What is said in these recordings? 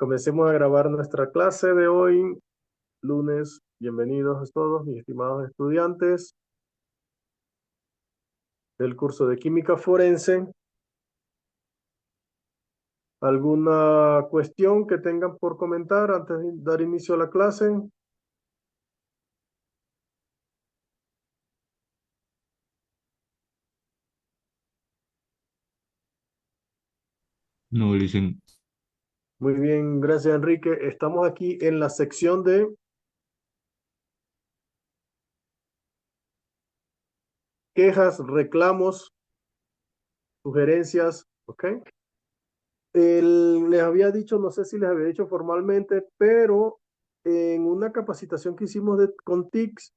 Comencemos a grabar nuestra clase de hoy, lunes. Bienvenidos a todos, mis estimados estudiantes del curso de Química Forense. ¿Alguna cuestión que tengan por comentar antes de dar inicio a la clase? No, dicen, Muy bien, gracias Enrique. Estamos aquí en la sección de quejas, reclamos, sugerencias, ¿ok? Les había dicho, no sé si les había dicho formalmente, pero en una capacitación que hicimos con TICS,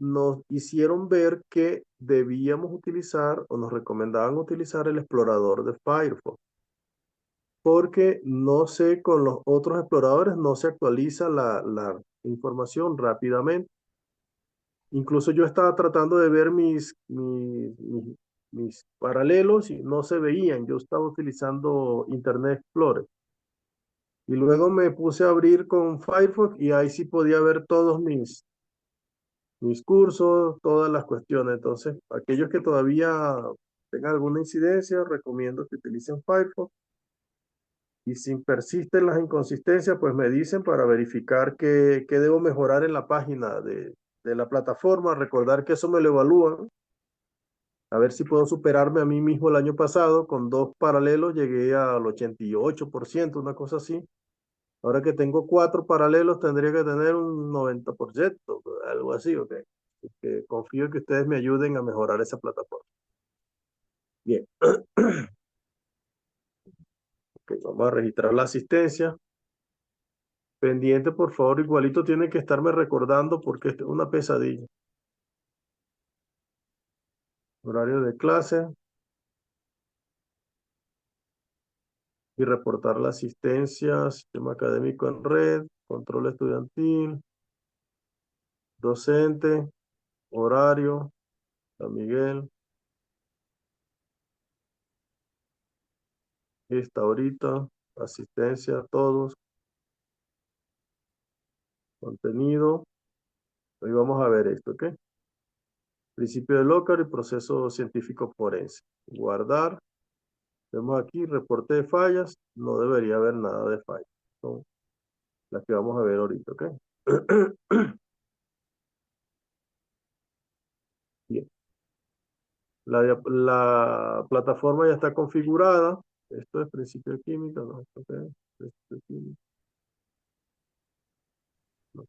nos hicieron ver que debíamos utilizar o nos recomendaban utilizar el explorador de Firefox, porque no sé, con los otros exploradores no se actualiza la información rápidamente. Incluso yo estaba tratando de ver mis paralelos y no se veían. Yo estaba utilizando Internet Explorer. Y luego me puse a abrir con Firefox y ahí sí podía ver todos mis cursos, todas las cuestiones. Entonces, aquellos que todavía tengan alguna incidencia, recomiendo que utilicen Firefox. Y si persisten las inconsistencias, pues me dicen para verificar qué debo mejorar en la página de la plataforma. Recordar que eso me lo evalúan. A ver si puedo superarme a mí mismo el año pasado. Con 2 paralelos llegué al 88%, una cosa así. Ahora que tengo 4 paralelos, tendría que tener un 90%, algo así, ¿ok? Que confío en que ustedes me ayuden a mejorar esa plataforma. Bien, ok, vamos a registrar la asistencia. Pendiente, por favor, igualito tiene que estarme recordando porque esto es una pesadilla. Horario de clase y reportar la asistencia, sistema académico en red, control estudiantil, docente, horario, San Miguel, está ahorita, asistencia a todos, contenido. Hoy vamos a ver esto, ¿ok? Principio de Lockhart y proceso científico forense. Guardar. Vemos aquí, reporte de fallas. No debería haber nada de fallas. Son las que vamos a ver ahorita, ¿ok? Bien. La plataforma ya está configurada. Esto es principio de química, ¿no? Esto qué es principio de química. No.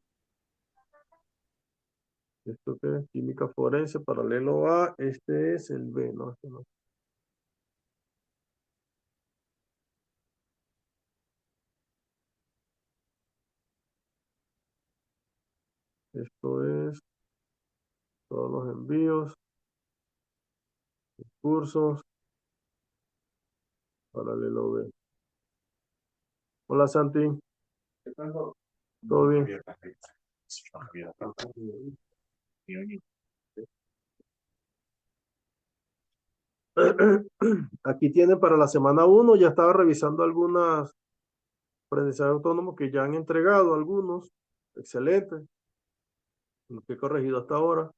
Esto qué es química forense, paralelo A. Este es el B, ¿no? Este no. Esto es todos los envíos, cursos, paralelo B. Hola Santi, ¿todo bien? Aquí tienen para la semana 1, ya estaba revisando algunas aprendizaje autónomos que ya han entregado algunos. Excelente, lo que he corregido hasta ahora.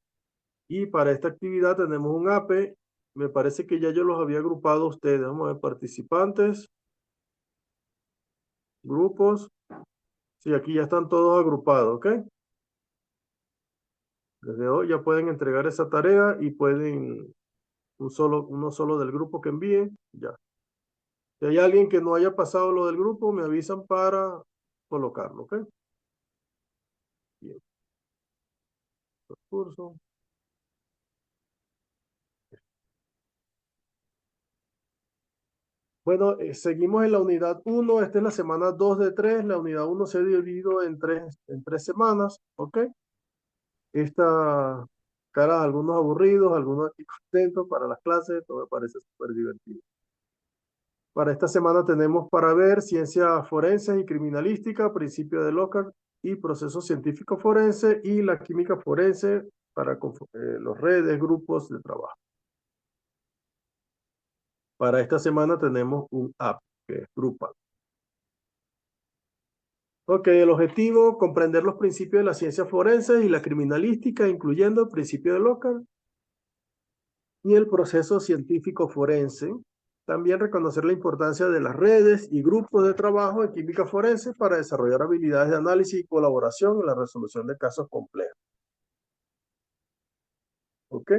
Y para esta actividad tenemos un APE. Me parece que ya yo los había agrupado a ustedes. Vamos a ver, participantes, grupos. Sí, aquí ya están todos agrupados, ¿ok? Desde hoy ya pueden entregar esa tarea y pueden uno solo del grupo que envíen, ya. Si hay alguien que no haya pasado lo del grupo, me avisan para colocarlo, ¿ok? Bien, curso. Bueno, seguimos en la unidad 1. Esta es la semana 2 de 3. La unidad 1 se ha dividido en tres semanas, ¿ok? Esta cara, algunos aburridos, algunos aquí contentos para las clases, todo me parece súper divertido. Para esta semana tenemos para ver ciencias forenses y criminalística, principio de Lockhart y proceso científico forense y la química forense para los redes, grupos de trabajo. Para esta semana tenemos un app que es Drupal. Ok, el objetivo, comprender los principios de la ciencia forense y la criminalística, incluyendo el principio de Locke y el proceso científico forense. También reconocer la importancia de las redes y grupos de trabajo en química forense para desarrollar habilidades de análisis y colaboración en la resolución de casos complejos. ¿Ok?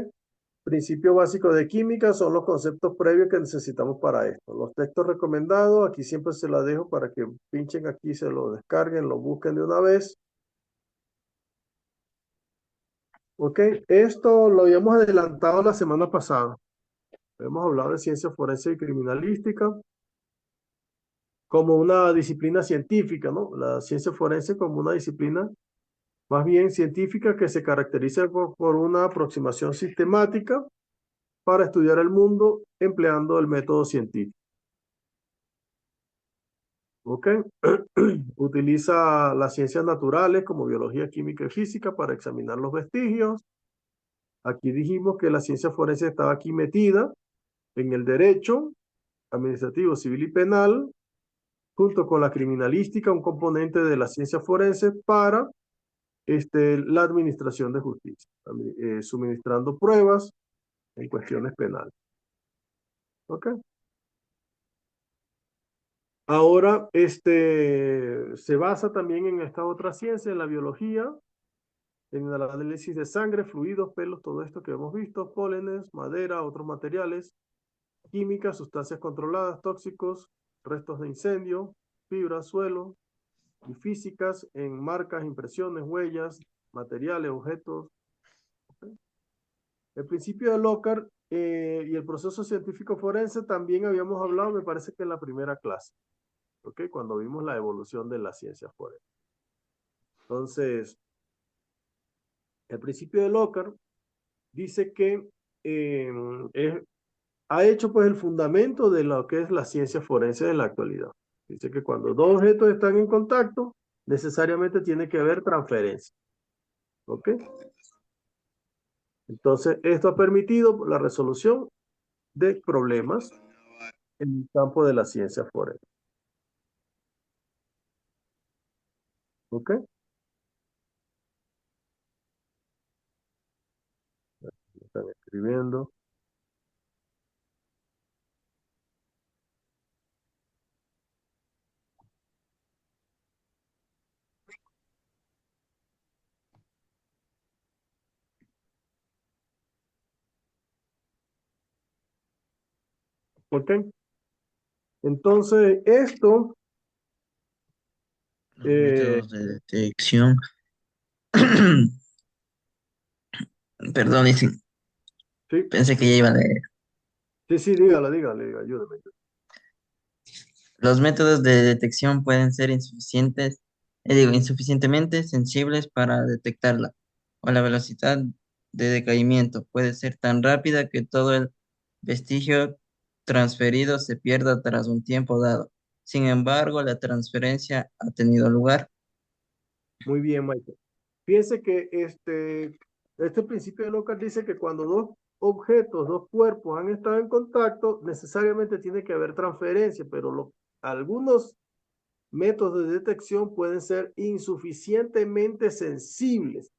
Principio básico de química son los conceptos previos que necesitamos para esto. Los textos recomendados, aquí siempre se los dejo para que pinchen aquí, se lo descarguen, lo busquen de una vez. ¿Ok? Esto lo habíamos adelantado la semana pasada. Hemos hablado de ciencia forense y criminalística como una disciplina científica, ¿no? La ciencia forense como una disciplina más bien científica que se caracteriza por una aproximación sistemática para estudiar el mundo empleando el método científico. ¿Ok? Utiliza las ciencias naturales como biología, química y física para examinar los vestigios. Aquí dijimos que la ciencia forense estaba aquí metida en el derecho administrativo, civil y penal, junto con la criminalística, un componente de la ciencia forense para la administración de justicia, suministrando pruebas en cuestiones penales. ¿Ok? Ahora, se basa también en esta otra ciencia, en la biología, en el análisis de sangre, fluidos, pelos, todo esto que hemos visto, pólenes, madera, otros materiales, química, sustancias controladas, tóxicos, restos de incendio, fibras, suelo, y físicas en marcas, impresiones, huellas, materiales, objetos. ¿Okay? El principio de Locke y el proceso científico forense también habíamos hablado, me parece que en la primera clase, ¿ok? Cuando vimos la evolución de las ciencias forenses. Entonces, el principio de Locke dice que eh, es, ha hecho pues el fundamento de lo que es la ciencia forense en la actualidad. Dice que cuando dos objetos están en contacto, necesariamente tiene que haber transferencia. ¿Ok? Entonces, esto ha permitido la resolución de problemas en el campo de la ciencia forense. ¿Ok? Están escribiendo. ¿Ok? Entonces, esto, Los eh, métodos de detección, perdón, sí, pensé que ya iba a leer. sí, sí, dígala, dígale, ayúdame. Los métodos de detección pueden ser insuficientemente sensibles para detectarla, o la velocidad de decaimiento puede ser tan rápida que todo el vestigio transferido se pierda tras un tiempo dado. Sin embargo, la transferencia ha tenido lugar. Muy bien, Michael. Fíjense que este principio de Locke dice que cuando dos objetos, dos cuerpos han estado en contacto, necesariamente tiene que haber transferencia, pero algunos métodos de detección pueden ser insuficientemente sensibles.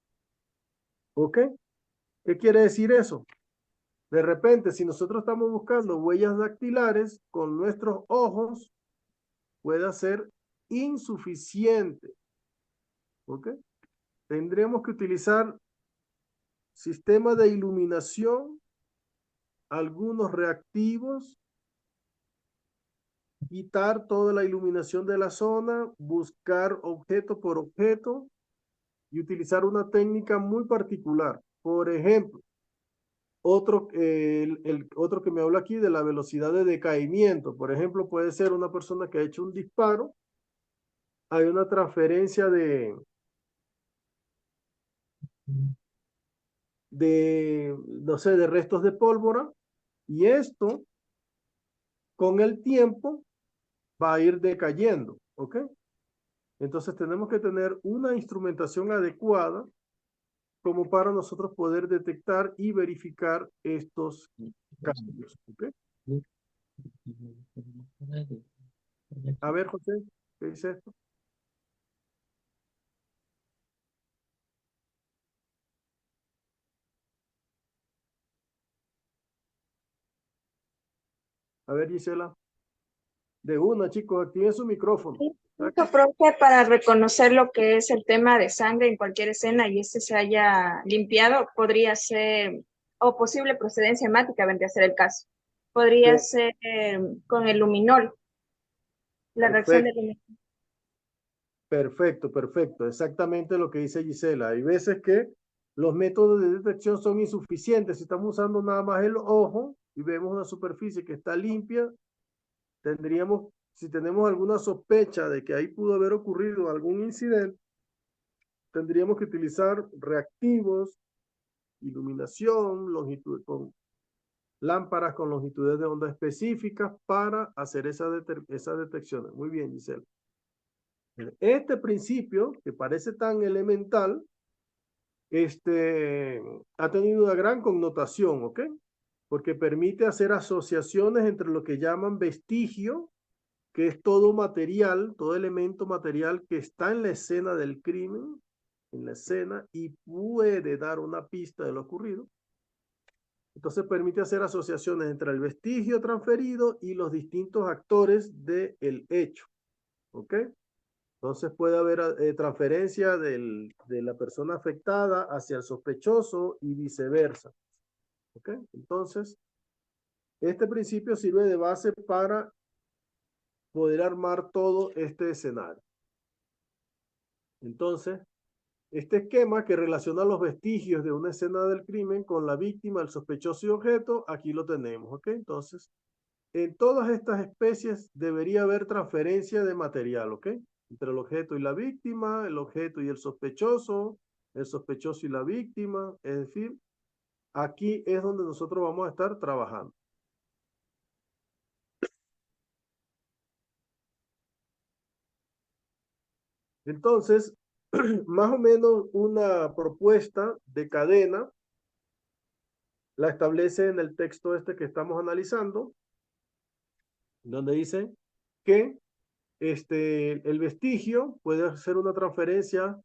¿Ok? ¿Qué quiere decir eso? De repente, si nosotros estamos buscando huellas dactilares con nuestros ojos, puede ser insuficiente. ¿Ok? Tendremos que utilizar sistemas de iluminación, algunos reactivos, quitar toda la iluminación de la zona, buscar objeto por objeto y utilizar una técnica muy particular. Por ejemplo, otro que me habla aquí de la velocidad de decaimiento. Por ejemplo, puede ser una persona que ha hecho un disparo, hay una transferencia no sé, de restos de pólvora, y esto con el tiempo va a ir decayendo, ¿ok? Entonces tenemos que tener una instrumentación adecuada como para nosotros poder detectar y verificar estos cambios, ¿ok? A ver, José, ¿qué dice esto? A ver, Gisela. De una, chicos, activen su micrófono. Punto, profe, para reconocer lo que es el tema de sangre en cualquier escena y este se haya limpiado, podría ser, o posible procedencia hemática, vendría a ser el caso. Podría Per- ser con el luminol, la reacción del Perfecto, luminol. perfecto, perfecto. Exactamente lo que dice Gisela. Hay veces que los métodos de detección son insuficientes. Si estamos usando nada más el ojo y vemos una superficie que está limpia, tendríamos, si tenemos alguna sospecha de que ahí pudo haber ocurrido algún incidente, tendríamos que utilizar reactivos, iluminación, longitud, con lámparas con longitudes de onda específicas para hacer esas detecciones. Muy bien, Giselle. Este principio, que parece tan elemental, ha tenido una gran connotación, ¿ok? Porque permite hacer asociaciones entre lo que llaman vestigio, que es todo material, todo elemento material que está en la escena del crimen, en la escena, y puede dar una pista de lo ocurrido. Entonces permite hacer asociaciones entre el vestigio transferido y los distintos actores del hecho. ¿Ok? Entonces puede haber transferencia de la persona afectada hacia el sospechoso y viceversa. ¿Ok? Entonces, este principio sirve de base para poder armar todo este escenario. Entonces, este esquema que relaciona los vestigios de una escena del crimen con la víctima, el sospechoso y objeto, aquí lo tenemos. ¿Ok? Entonces, en todas estas especies debería haber transferencia de material, ¿ok? Entre el objeto y la víctima, el objeto y el sospechoso y la víctima, es decir, aquí es donde nosotros vamos a estar trabajando. Entonces, más o menos una propuesta de cadena la establece en el texto este que estamos analizando, donde dice que el vestigio puede hacer una transferencia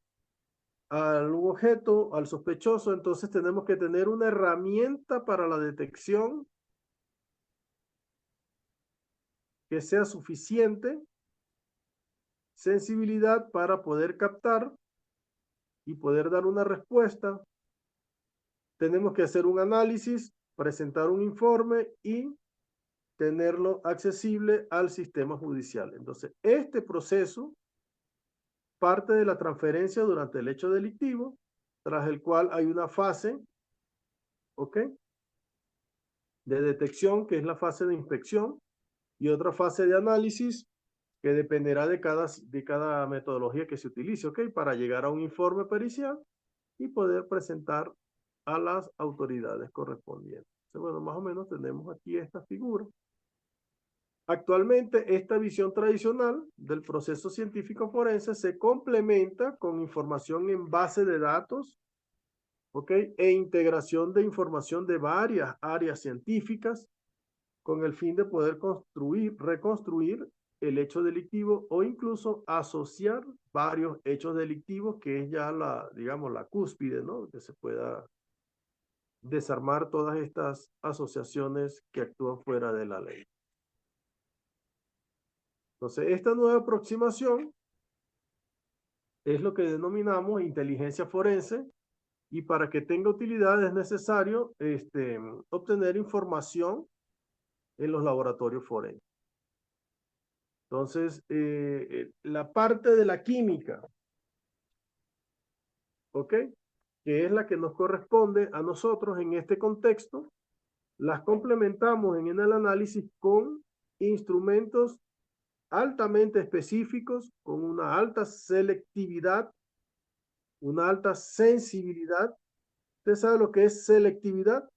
al objeto, al sospechoso, entonces tenemos que tener una herramienta para la detección que sea suficiente, sensibilidad para poder captar y poder dar una respuesta. Tenemos que hacer un análisis, presentar un informe y tenerlo accesible al sistema judicial. Entonces, este proceso parte de la transferencia durante el hecho delictivo, tras el cual hay una fase, ¿ok? De detección, que es la fase de inspección, y otra fase de análisis que dependerá de cada metodología que se utilice, ¿ok? Para llegar a un informe pericial y poder presentar a las autoridades correspondientes. Entonces, bueno, más o menos tenemos aquí esta figura. Actualmente, esta visión tradicional del proceso científico forense se complementa con información en base de datos, ¿ok? E integración de información de varias áreas científicas con el fin de poder reconstruir el hecho delictivo o incluso asociar varios hechos delictivos, que es ya digamos, la cúspide, ¿no? Que se pueda desarmar todas estas asociaciones que actúan fuera de la ley. Entonces, esta nueva aproximación es lo que denominamos inteligencia forense, y para que tenga utilidad es necesario obtener información en los laboratorios forenses. Entonces, la parte de la química, ¿ok? Que es la que nos corresponde a nosotros en este contexto, las complementamos en el análisis con instrumentos altamente específicos, con una alta selectividad, una alta sensibilidad. ¿Usted sabe lo que es selectividad?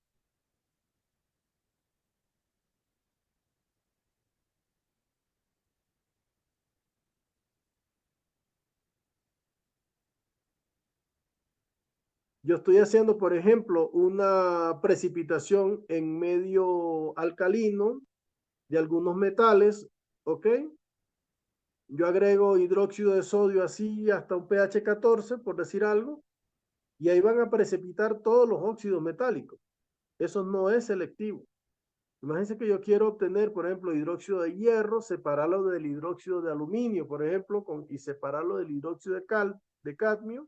Yo estoy haciendo, por ejemplo, una precipitación en medio alcalino de algunos metales, ¿ok? Yo agrego hidróxido de sodio así hasta un pH 14, por decir algo, y ahí van a precipitar todos los óxidos metálicos. Eso no es selectivo. Imagínense que yo quiero obtener, por ejemplo, hidróxido de hierro, separarlo del hidróxido de aluminio, por ejemplo, y separarlo del hidróxido de cadmio.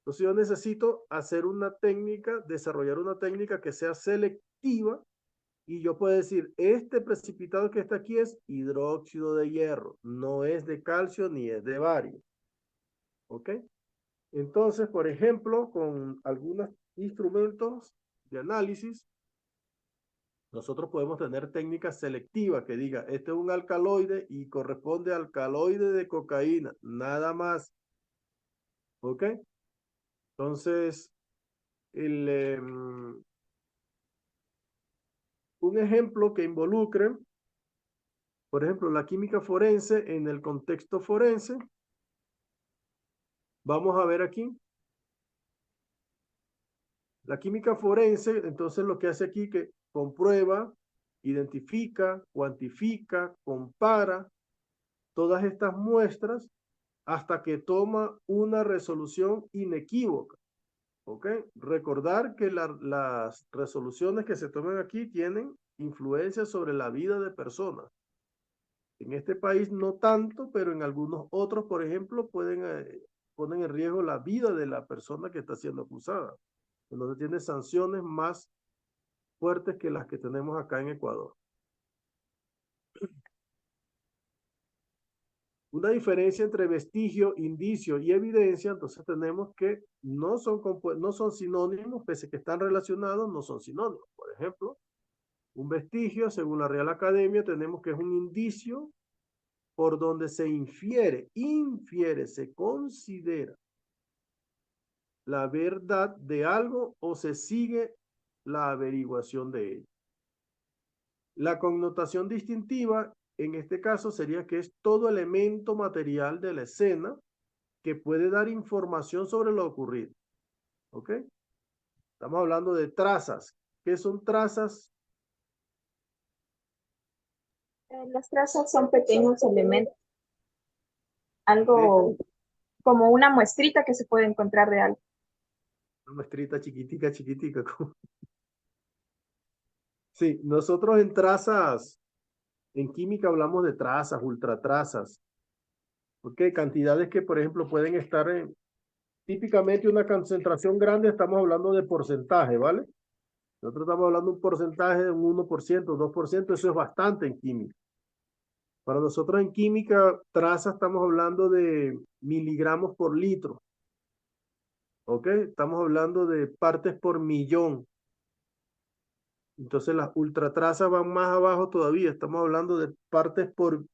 Entonces yo necesito hacer una técnica, desarrollar una técnica que sea selectiva y yo puedo decir, este precipitado que está aquí es hidróxido de hierro, no es de calcio ni es de bario. ¿Ok? Entonces, por ejemplo, con algunos instrumentos de análisis, nosotros podemos tener técnicas selectivas que diga, este es un alcaloide y corresponde al alcaloide de cocaína, nada más. ¿Ok? Entonces, un ejemplo que involucre, por ejemplo, la química forense en el contexto forense, vamos a ver aquí. La química forense, entonces lo que hace aquí que comprueba, identifica, cuantifica, compara todas estas muestras hasta que toma una resolución inequívoca. ¿Ok? Recordar que las resoluciones que se toman aquí tienen influencia sobre la vida de personas. En este país no tanto, pero en algunos otros, por ejemplo, ponen en riesgo la vida de la persona que está siendo acusada. Entonces tiene sanciones más fuertes que las que tenemos acá en Ecuador. Una diferencia entre vestigio, indicio y evidencia, entonces tenemos que no son sinónimos, pese a que están relacionados, no son sinónimos. Por ejemplo, un vestigio, según la Real Academia, tenemos que es un indicio por donde se se considera la verdad de algo o se sigue la averiguación de ello. La connotación distintiva en este caso sería que es todo elemento material de la escena que puede dar información sobre lo ocurrido. ¿Ok? Estamos hablando de trazas. ¿Qué son trazas? Las trazas son pequeños elementos, De algo como una muestrita que se puede encontrar de algo. una muestrita chiquitica, chiquitica. Sí, nosotros en trazas, en química hablamos de trazas, ultratrazas. ¿Ok? Cantidades que, por ejemplo, pueden estar en, típicamente una concentración grande, estamos hablando de porcentaje, ¿vale? Nosotros estamos hablando de un porcentaje de un 1%, 2%, eso es bastante en química. Para nosotros en química, traza estamos hablando de miligramos por litro. ¿Ok? Estamos hablando de partes por millón. Entonces las ultratrazas van más abajo todavía. Estamos hablando de partes por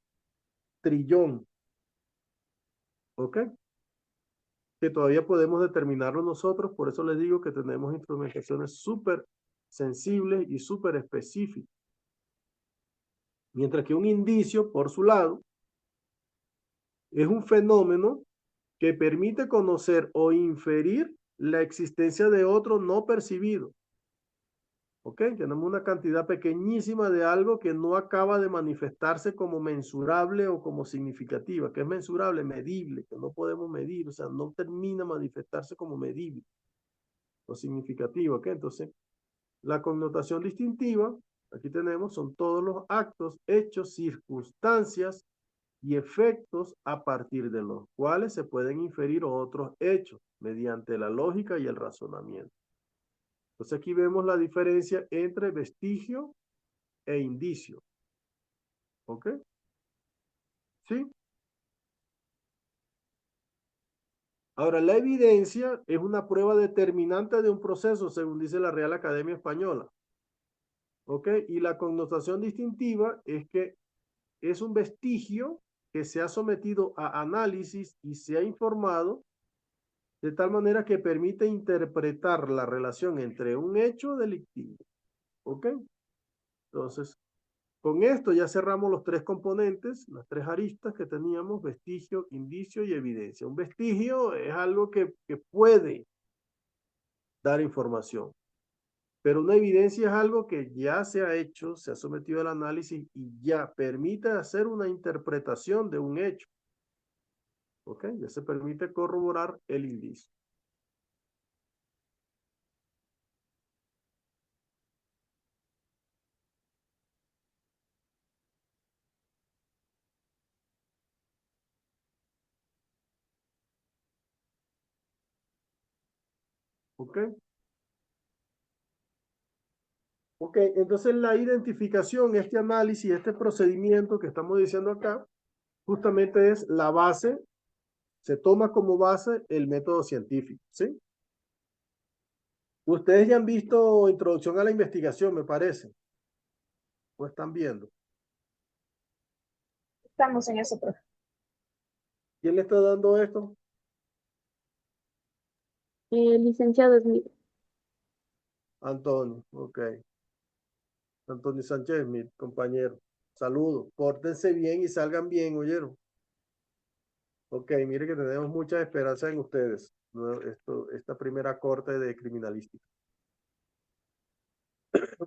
trillón. ¿Ok? Que todavía podemos determinarlo nosotros. Por eso les digo que tenemos instrumentaciones súper sensibles y súper específicas. Mientras que un indicio, por su lado, es un fenómeno que permite conocer o inferir la existencia de otro no percibido. ¿Ok? Tenemos una cantidad pequeñísima de algo que no acaba de manifestarse como mensurable o como significativa, que es mensurable, medible, que no podemos medir, o sea, no termina manifestarse como medible o significativo. ¿Ok? Entonces, la connotación distintiva, aquí tenemos, son todos los actos, hechos, circunstancias y efectos a partir de los cuales se pueden inferir otros hechos mediante la lógica y el razonamiento. Entonces aquí vemos la diferencia entre vestigio e indicio. ¿Ok? ¿Sí? Ahora, la evidencia es una prueba determinante de un proceso, según dice la Real Academia Española. ¿Ok? Y la connotación distintiva es que es un vestigio que se ha sometido a análisis y se ha informado de tal manera que permite interpretar la relación entre un hecho delictivo. ¿Ok? Entonces, con esto ya cerramos los tres componentes, las tres aristas que teníamos, vestigio, indicio y evidencia. Un vestigio es algo que puede dar información, pero una evidencia es algo que ya se ha hecho, se ha sometido al análisis y ya permite hacer una interpretación de un hecho. ¿Ok? Ya se permite corroborar el indicio. ¿Ok? Ok, entonces la identificación, este análisis, este procedimiento que estamos diciendo acá, justamente es la base, se toma como base el método científico, ¿sí? Ustedes ya han visto Introducción a la Investigación, me parece, o están viendo. Estamos en eso, profe. ¿Quién le está dando esto? Licenciado Smith. Antonio, ok. Antonio Sánchez Smith, compañero. Saludos, pórtense bien y salgan bien, ¿oyeron? Ok, mire que tenemos mucha esperanza en ustedes, ¿no? Esta primera corte de criminalística.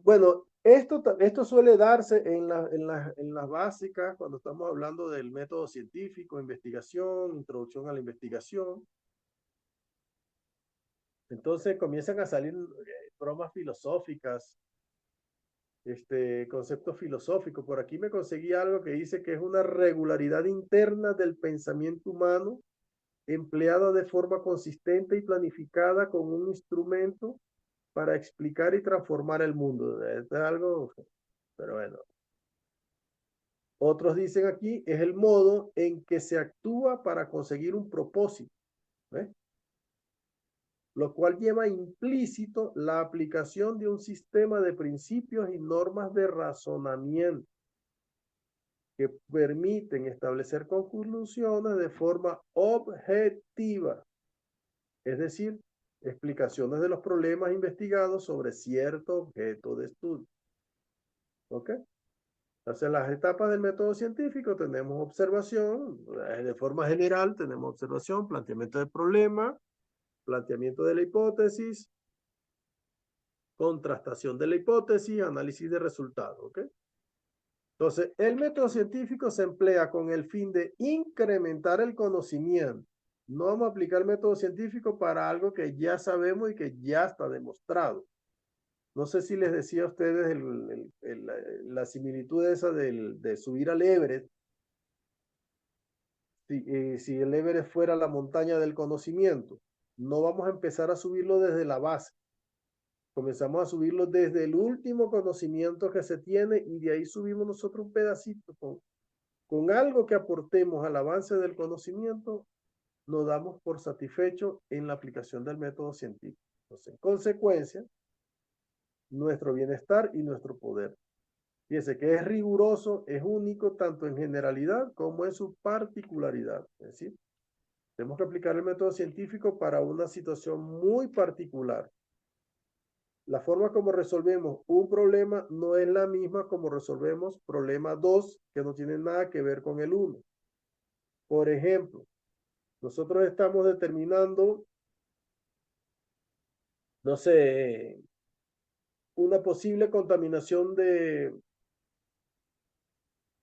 Bueno, esto suele darse en las básicas cuando estamos hablando del método científico, investigación, introducción a la investigación. Entonces comienzan a salir bromas filosóficas, conceptos filosóficos. Por aquí me conseguí algo que dice que es una regularidad interna del pensamiento humano empleada de forma consistente y planificada con un instrumento para explicar y transformar el mundo. Esto es algo, pero bueno. Otros dicen aquí, es el modo en que se actúa para conseguir un propósito, ¿ves? Lo cual lleva implícito la aplicación de un sistema de principios y normas de razonamiento que permiten establecer conclusiones de forma objetiva, es decir, explicaciones de los problemas investigados sobre cierto objeto de estudio. ¿Ok? Entonces, las etapas del método científico tenemos observación, de forma general tenemos observación, planteamiento del problema, planteamiento de la hipótesis, contrastación de la hipótesis, análisis de resultados. ¿Ok? Entonces, el método científico se emplea con el fin de incrementar el conocimiento. No vamos a aplicar el método científico para algo que ya sabemos y que ya está demostrado. No sé si les decía a ustedes la similitud esa de subir al Everest. Si el Everest fuera la montaña del conocimiento, no vamos a empezar a subirlo desde la base. Comenzamos a subirlo desde el último conocimiento que se tiene y de ahí subimos nosotros un pedacito. Con algo que aportemos al avance del conocimiento, nos damos por satisfecho en la aplicación del método científico. Entonces, en consecuencia, nuestro bienestar y nuestro poder. Fíjese que es riguroso, es único tanto en generalidad como en su particularidad. Es decir, tenemos que aplicar el método científico para una situación muy particular. La forma como resolvemos un problema no es la misma como resolvemos problema 2, que no tiene nada que ver con el 1. Por ejemplo, nosotros estamos determinando, no sé, una posible contaminación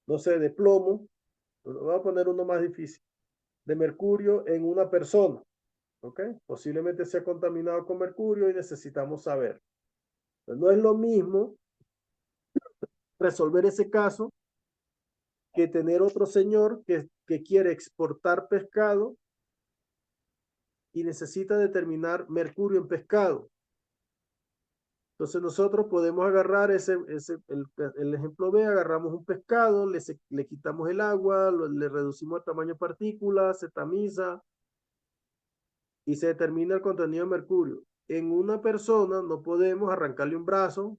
no sé, de plomo, voy a poner uno más difícil, de mercurio en una persona, ¿ok? Posiblemente sea contaminado con mercurio y necesitamos saber. Pues no es lo mismo resolver ese caso que tener otro señor que quiere exportar pescado y necesita determinar mercurio en pescado. Entonces nosotros podemos agarrar el ejemplo B, agarramos un pescado, le quitamos el agua, le reducimos el tamaño de partículas, se tamiza y se determina el contenido de mercurio. En una persona no podemos arrancarle un brazo,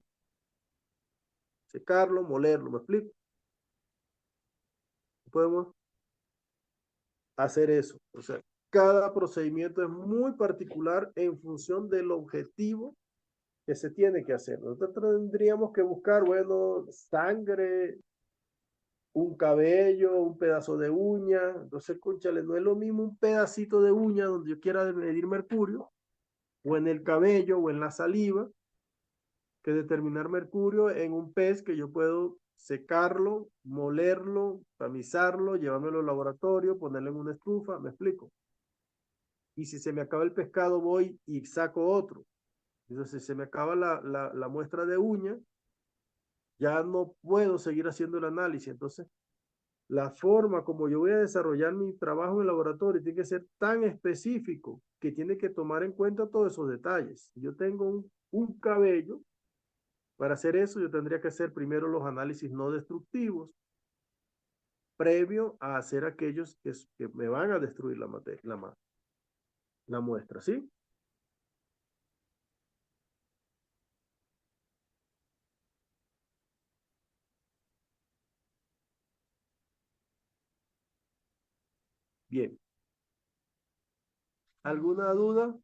secarlo, molerlo, ¿me explico? No podemos hacer eso. O sea, cada procedimiento es muy particular en función del objetivo que se tiene que hacer. Nosotros tendríamos que buscar, bueno, sangre, un cabello, un pedazo de uña. Entonces, cónchale, no es lo mismo un pedacito de uña donde yo quiera medir mercurio, o en el cabello, o en la saliva, que determinar mercurio en un pez que yo puedo secarlo, molerlo, tamizarlo, llevármelo al laboratorio, ponerlo en una estufa, ¿me explico? Y si se me acaba el pescado, voy y saco otro. Entonces, si se me acaba la muestra de uña, ya no puedo seguir haciendo el análisis. Entonces, la forma como yo voy a desarrollar mi trabajo en el laboratorio tiene que ser tan específico que tiene que tomar en cuenta todos esos detalles. Si yo tengo un cabello, para hacer eso yo tendría que hacer primero los análisis no destructivos, previo a hacer aquellos que me van a destruir la muestra, ¿sí? Bien. ¿Alguna duda?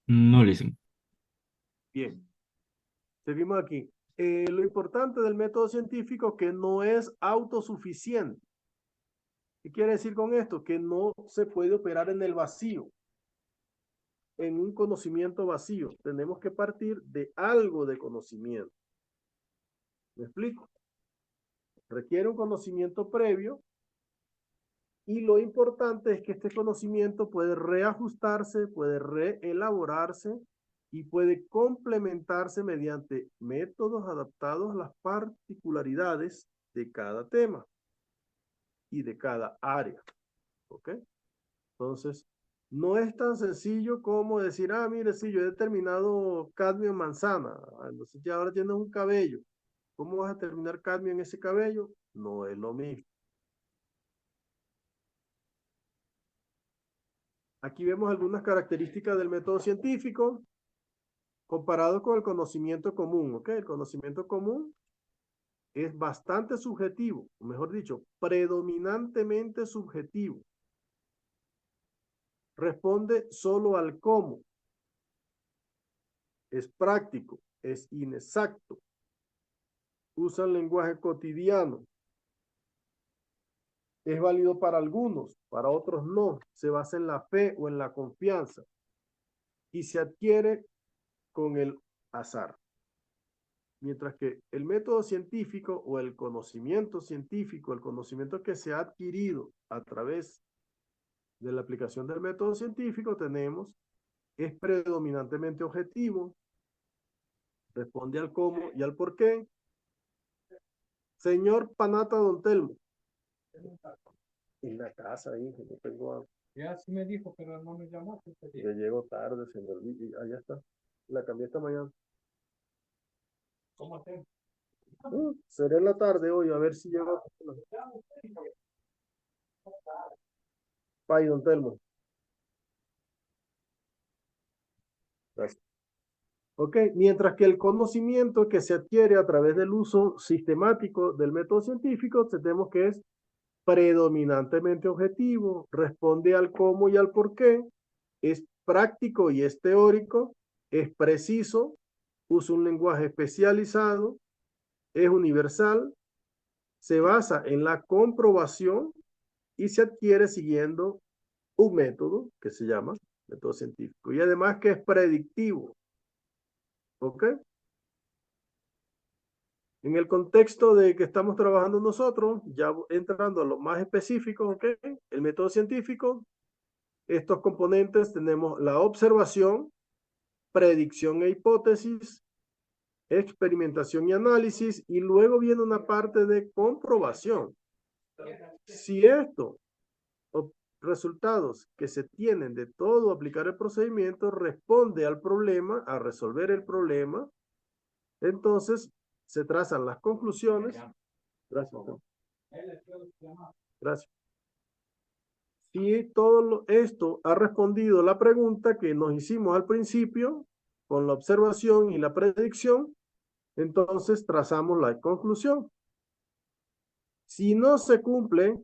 No, listen. Bien. Seguimos aquí. Lo importante del método científico es que no es autosuficiente. ¿Qué quiere decir con esto? Que no se puede operar en el vacío, en un conocimiento vacío. Tenemos que partir de algo de conocimiento. ¿Me explico? Requiere un conocimiento previo y lo importante es que este conocimiento puede reajustarse, puede reelaborarse y puede complementarse mediante métodos adaptados a las particularidades de cada tema y de cada área. ¿Ok? Entonces, no es tan sencillo como decir, ah, mire, sí, yo he determinado cadmio en manzana, entonces ya ahora tienes un cabello. ¿Cómo vas a determinar cadmio en ese cabello? No es lo mismo. Aquí vemos algunas características del método científico comparado con el conocimiento común, ¿ok? El conocimiento común es bastante subjetivo, o mejor dicho, predominantemente subjetivo. Responde solo al cómo. Es práctico, es inexacto. Usa el lenguaje cotidiano. Es válido para algunos, para otros no. Se basa en la fe o en la confianza. Y se adquiere con el azar. Mientras que el método científico o el conocimiento científico, el conocimiento que se ha adquirido a través de la aplicación del método científico, es predominantemente objetivo, responde al cómo y al por qué. Señor Panata Don Telmo. En la casa, hijo, no tengo algo. Ya sí me dijo, pero no me llamó. Yo llego tarde, señor. Allá está. La cambié esta mañana. ¿Cómo te? Seré en la tarde hoy, a ver si llego. Pay, Don Telmo. Gracias. Ok, mientras que el conocimiento que se adquiere a través del uso sistemático del método científico, tenemos que es predominantemente objetivo, responde al cómo y al por qué, es práctico y es teórico, es preciso, usa un lenguaje especializado, es universal, se basa en la comprobación y se adquiere siguiendo un método que se llama método científico y además que es predictivo. ¿Ok? En el contexto de que estamos trabajando nosotros, ya entrando a lo más específico, ¿ok? El método científico, estos componentes tenemos la observación, predicción e hipótesis, experimentación y análisis, y luego viene una parte de comprobación. Si estos resultados que se tienen de todo aplicar el procedimiento responde al problema, a resolver el problema, entonces se trazan las conclusiones. Gracias. Gracias. Si todo esto ha respondido la pregunta que nos hicimos al principio, con la observación y la predicción, entonces trazamos la conclusión. Si no se cumple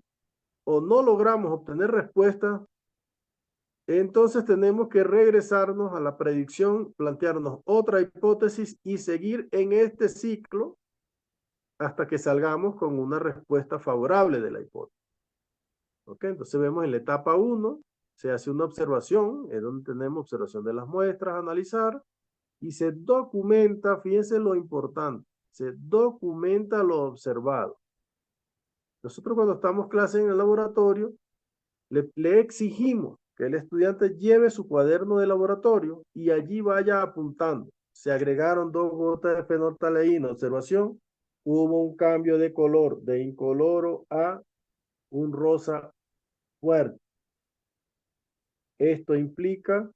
o no logramos obtener respuesta, entonces tenemos que regresarnos a la predicción, plantearnos otra hipótesis y seguir en este ciclo hasta que salgamos con una respuesta favorable de la hipótesis. ¿Ok? Entonces vemos en la etapa 1, se hace una observación, es donde tenemos observación de las muestras, analizar, y se documenta, fíjense lo importante, se documenta lo observado. Nosotros cuando estamos clase en el laboratorio, le exigimos que el estudiante lleve su cuaderno de laboratorio y allí vaya apuntando. Se agregaron 2 gotas de fenolftaleína. Observación, hubo un cambio de color de incoloro a un rosa fuerte. Esto implica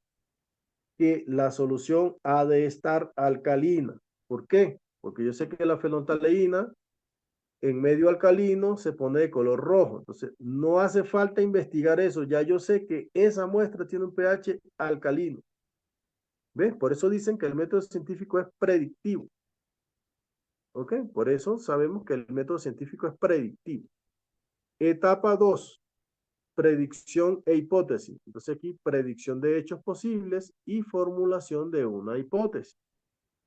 que la solución ha de estar alcalina. ¿Por qué? Porque yo sé que la fenolftaleína en medio alcalino se pone de color rojo. Entonces, no hace falta investigar eso. Ya yo sé que esa muestra tiene un pH alcalino. ¿Ves? Por eso dicen que el método científico es predictivo. ¿Ok? Por eso sabemos que el método científico es predictivo. Etapa 2. Predicción e hipótesis. Entonces aquí, predicción de hechos posibles y formulación de una hipótesis.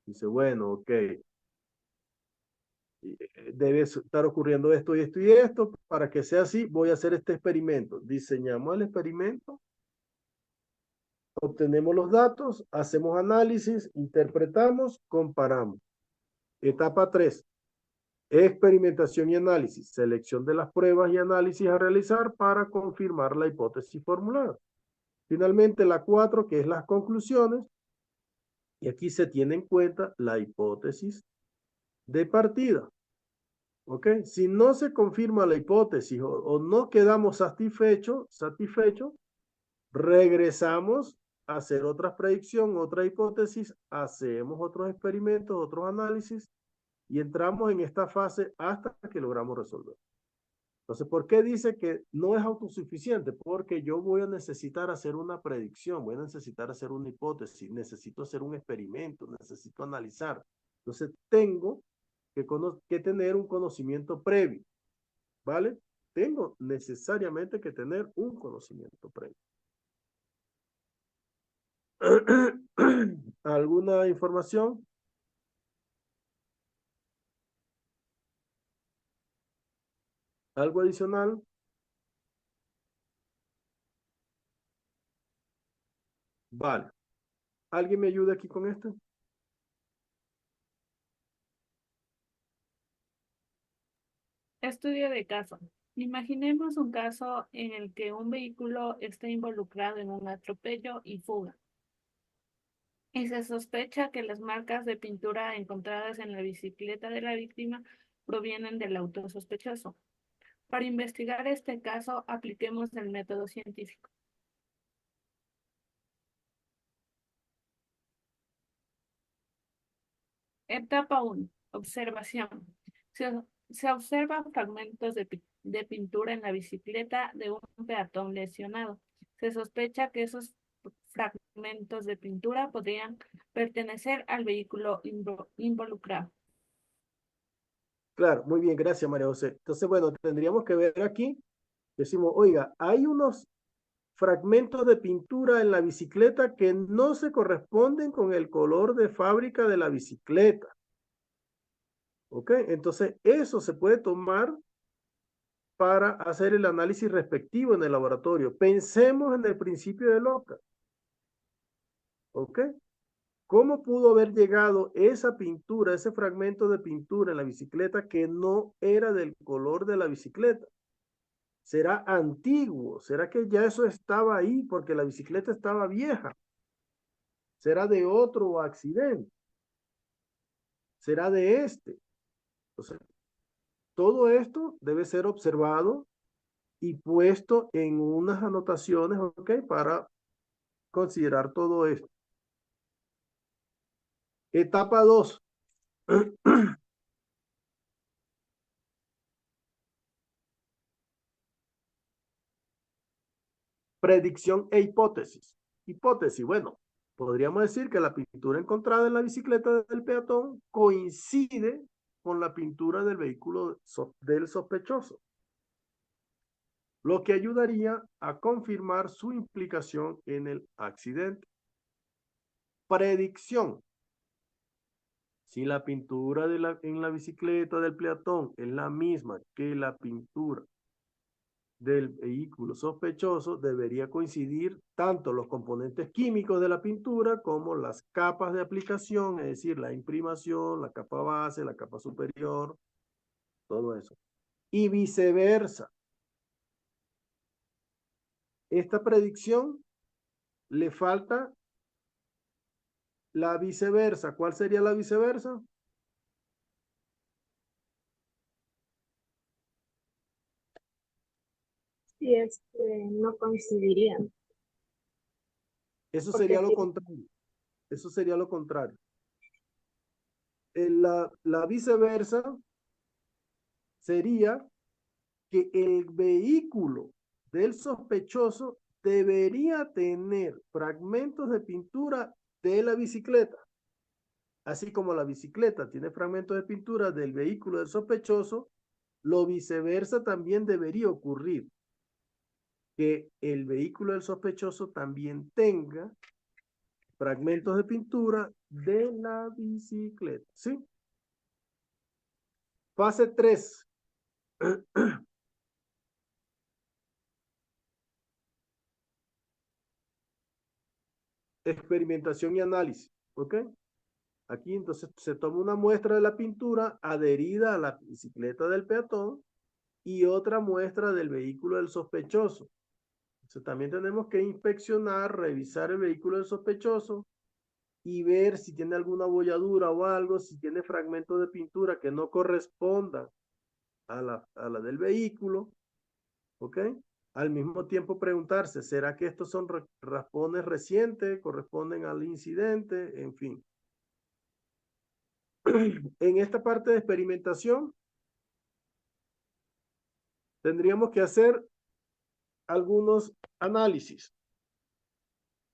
Dice, bueno, ok. Debe estar ocurriendo esto y esto y esto. Para que sea así, voy a hacer este experimento. Diseñamos el experimento, obtenemos los datos, hacemos análisis, interpretamos, comparamos. Etapa 3. Experimentación y análisis. Selección de las pruebas y análisis a realizar para confirmar la hipótesis formulada. Finalmente, la 4, que es las conclusiones. Y aquí se tiene en cuenta la hipótesis de partida. ¿Ok? Si no se confirma la hipótesis o no quedamos satisfechos, regresamos a hacer otra predicción, otra hipótesis, hacemos otros experimentos, otros análisis y entramos en esta fase hasta que logramos resolver. Entonces, ¿por qué dice que no es autosuficiente? Porque yo voy a necesitar hacer una predicción, voy a necesitar hacer una hipótesis, necesito hacer un experimento, necesito analizar. Entonces, tengo que tener un conocimiento previo, ¿vale? Tengo necesariamente que tener un conocimiento previo. ¿Alguna información? ¿Algo adicional? Vale. ¿Alguien me ayuda aquí con esto? Estudio de caso. Imaginemos un caso en el que un vehículo está involucrado en un atropello y fuga. Y se sospecha que las marcas de pintura encontradas en la bicicleta de la víctima provienen del auto sospechoso. Para investigar este caso, apliquemos el método científico. Etapa 1. Observación. Se observan fragmentos de pintura en la bicicleta de un peatón lesionado. Se sospecha que esos fragmentos de pintura podrían pertenecer al vehículo involucrado. Claro, muy bien, gracias María José. Entonces, bueno, tendríamos que ver aquí, decimos, oiga, hay unos fragmentos de pintura en la bicicleta que no se corresponden con el color de fábrica de la bicicleta. ¿Ok? Entonces, eso se puede tomar para hacer el análisis respectivo en el laboratorio. Pensemos en el principio de Locke. ¿Ok? ¿Cómo pudo haber llegado esa pintura, ese fragmento de pintura en la bicicleta que no era del color de la bicicleta? ¿Será antiguo? ¿Será que ya eso estaba ahí porque la bicicleta estaba vieja? ¿Será de otro accidente? ¿Será de este? Entonces, todo esto debe ser observado y puesto en unas anotaciones, ¿ok? Para considerar todo esto. Etapa 2. Predicción e hipótesis. Hipótesis, bueno, podríamos decir que la pintura encontrada en la bicicleta del peatón coincide con la pintura del vehículo del sospechoso, lo que ayudaría a confirmar su implicación en el accidente. Predicción. Si la pintura en la bicicleta del peatón es la misma que la pintura del vehículo sospechoso, debería coincidir tanto los componentes químicos de la pintura como las capas de aplicación, es decir, la imprimación, la capa base, la capa superior, todo eso. Y viceversa. Esta predicción Le falta la viceversa. ¿Cuál sería la viceversa? Sí, es que no coincidirían, Eso porque sería lo sí, contrario. Eso sería lo contrario. La viceversa sería que el vehículo del sospechoso debería tener fragmentos de pintura de la bicicleta. Así como la bicicleta tiene fragmentos de pintura del vehículo del sospechoso, lo viceversa también debería ocurrir. Que el vehículo del sospechoso también tenga fragmentos de pintura de la bicicleta. ¿Sí? Fase 3. Experimentación y análisis. ¿Ok? Aquí entonces se toma una muestra de la pintura adherida a la bicicleta del peatón y otra muestra del vehículo del sospechoso. Entonces también tenemos que inspeccionar, revisar el vehículo del sospechoso y ver si tiene alguna bolladura o algo, si tiene fragmentos de pintura que no correspondan a la del vehículo, ¿ok? Al mismo tiempo preguntarse, ¿será que estos son raspones recientes, corresponden al incidente? En fin. En esta parte de experimentación, tendríamos que hacer algunos análisis,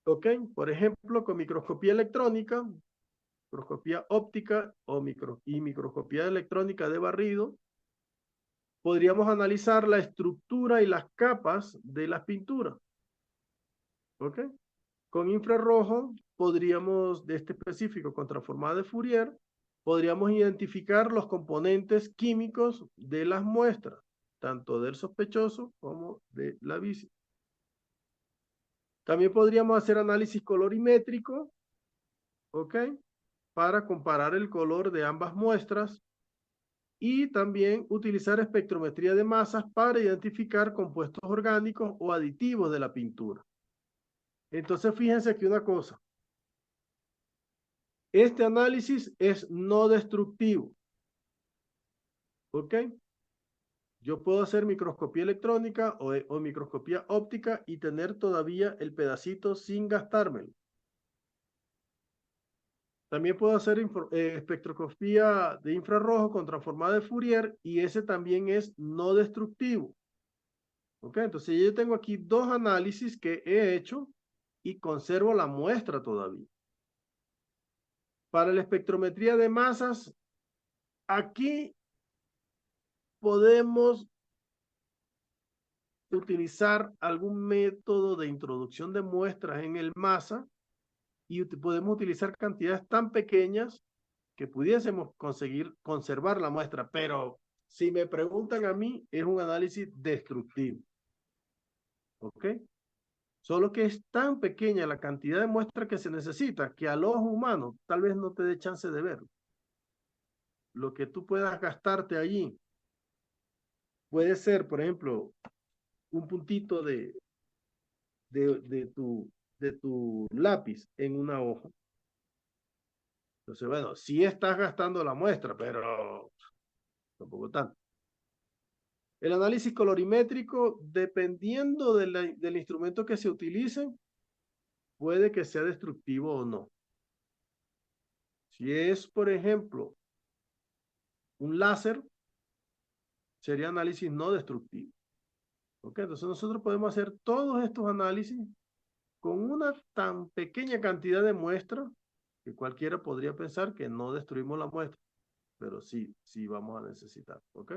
¿ok? Por ejemplo, con microscopía electrónica, microscopía óptica y microscopía electrónica de barrido, podríamos analizar la estructura y las capas de las pinturas. ¿Ok? Con infrarrojo podríamos, de este específico con transformada de Fourier, podríamos identificar los componentes químicos de las muestras, tanto del sospechoso como de la bici. También podríamos hacer análisis colorimétrico, ¿ok? Para comparar el color de ambas muestras y también utilizar espectrometría de masas para identificar compuestos orgánicos o aditivos de la pintura. Entonces, fíjense aquí una cosa. Este análisis es no destructivo. ¿Ok? Yo puedo hacer microscopía electrónica o microscopía óptica y tener todavía el pedacito sin gastármelo. También puedo hacer espectroscopía de infrarrojo con transformada de Fourier y ese también es no destructivo. ¿Ok? Entonces yo tengo aquí dos análisis que he hecho y conservo la muestra todavía. Para la espectrometría de masas, aquí podemos utilizar algún método de introducción de muestras en el masa y podemos utilizar cantidades tan pequeñas que pudiésemos conseguir conservar la muestra, pero si me preguntan a mí, es un análisis destructivo. ¿Ok? Solo que es tan pequeña la cantidad de muestras que se necesita que al ojo humano tal vez no te dé chance de verlo. Lo que tú puedas gastarte allí puede ser, por ejemplo, un puntito de tu lápiz en una hoja. Entonces, bueno, sí estás gastando la muestra, pero tampoco tanto. El análisis colorimétrico, dependiendo del instrumento que se utilice, puede que sea destructivo o no. Si es, por ejemplo, un láser, sería análisis no destructivo. ¿Ok? Entonces nosotros podemos hacer todos estos análisis con una tan pequeña cantidad de muestra que cualquiera podría pensar que no destruimos la muestra, pero sí vamos a necesitar. ¿Ok?